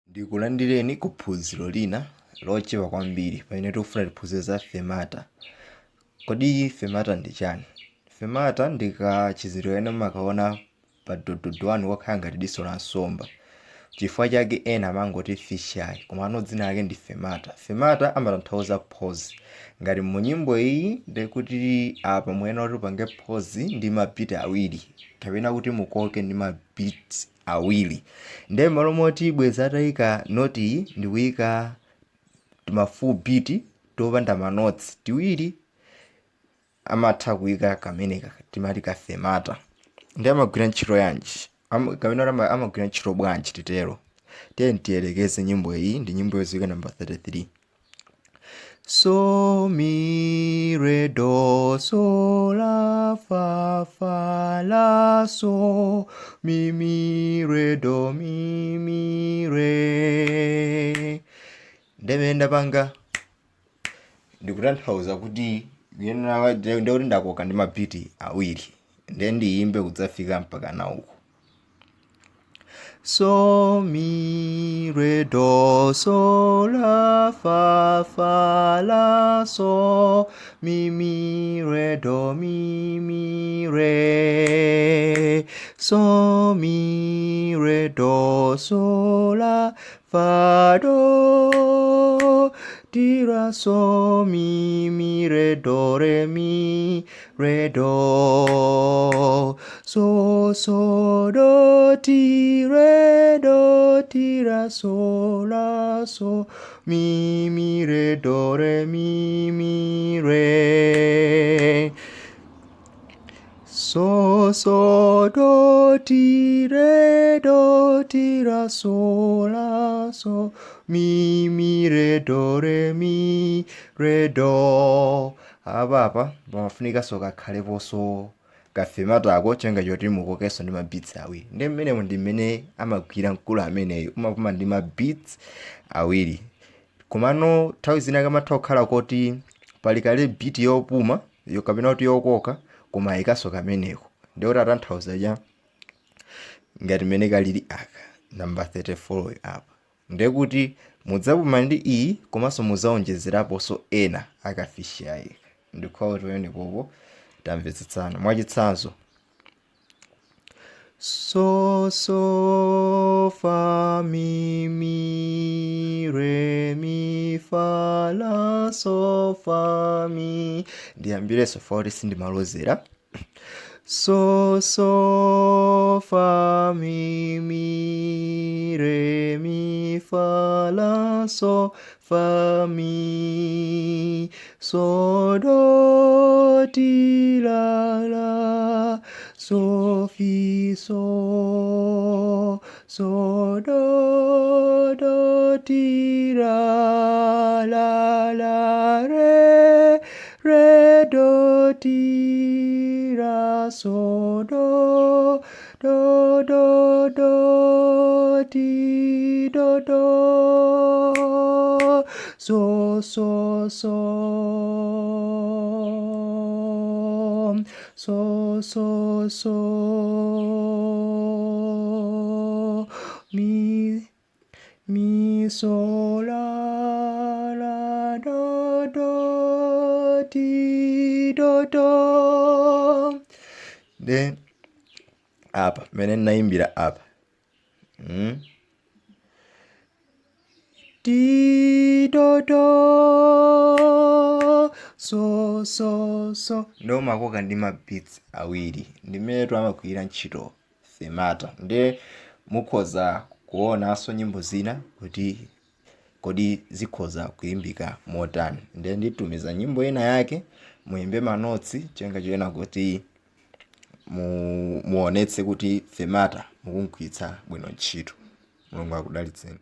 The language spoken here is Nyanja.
Ndikulandireni ku phunziro lina lochepa kwambiri pamene tikufuna tiphunzire za FERMATA. Kodi FERMATA ndi chani? FERMATA ndi kachiziro ena makaona pa dotdot wakhala ngati diso la nsomba. Chifukwa chake ena amangoti fisheye, koma dzina lake ndi FERMATA. FERMATA amatanthauza pause. Ngati mu nyimbo iyi ndikuti apa mwena kuti upange pause ndi mabiti awiri, kapena kuti mukoke ndi mabiti awiri. Ndiye malo moti bweza atayika noti iyi ndi kuyika ma full beat topanda ma notes tiwiri, amatha kuyika kameneka timati ka FERMATA. Ndiye amagwira ntchito yanji? Kapena amagwira ntchito bwanji titero? Tiye tiyelekeze nyimbo iyi, ndi nyimbo yodziwika number 33. So mi re do so la fa fa la so mi re do mi re. Ndemene ndapanga ndikutanthauza kuti ndikuti ndakoka ndi mabiti awiri, ndiye ndiyimbe kudzafika mpaka na uko. So mi re do so la fa fa la so mi re do mi re. So mi re do so la fa do ti la so mi re do re do. So do ti la so mi re do mi re. So do ti la so mi re do. Apa pamafunika so kakhaleponso ka FERMATA ako chenga choti mukokeso ndi mabits awiri. Ndi mmene ndi mmene amagwira mkulu ameneyo, umapuma ndi mabits awiri. Komano nthawi zina kamatha kukhala kuti pali kale beat yopuma yo kapena kuti yokoka koma ayikaso kameneko. Ndiye kuti atanthauza cha ngati mmene kalili aka number 34 apa. Ndiye kuti mudzapuma ndi iyi komanso mudzaonjezeraponso ena akafisheye. Ndikhowa toyene popo tamvetsetsana mwachitsanzo. So fa mi re mi fa la so fa mi. Ndiyambireso fa kuti sindimalozera. So fa mi re mi fa la so fa mi. So do ti la so fi so. So do ti la re do ti la so do ti do. So mi so la do ti do. Then apa mene naimbira apa ti do. So ndo makoka ndi mabits awiri. Ndi mmene amagwira ntchito FERMATA. Ndiye mukhoza kuonanso nyimbo zina kuti kodi zikhoza kuimbika motani. Ndiye nditumiza nyimbo ina yake muimbe manotsi chenga choyena kuti muonetse kuti FERMATA mukugwiritsa bwino ntchito. Mulungu akudalitseni.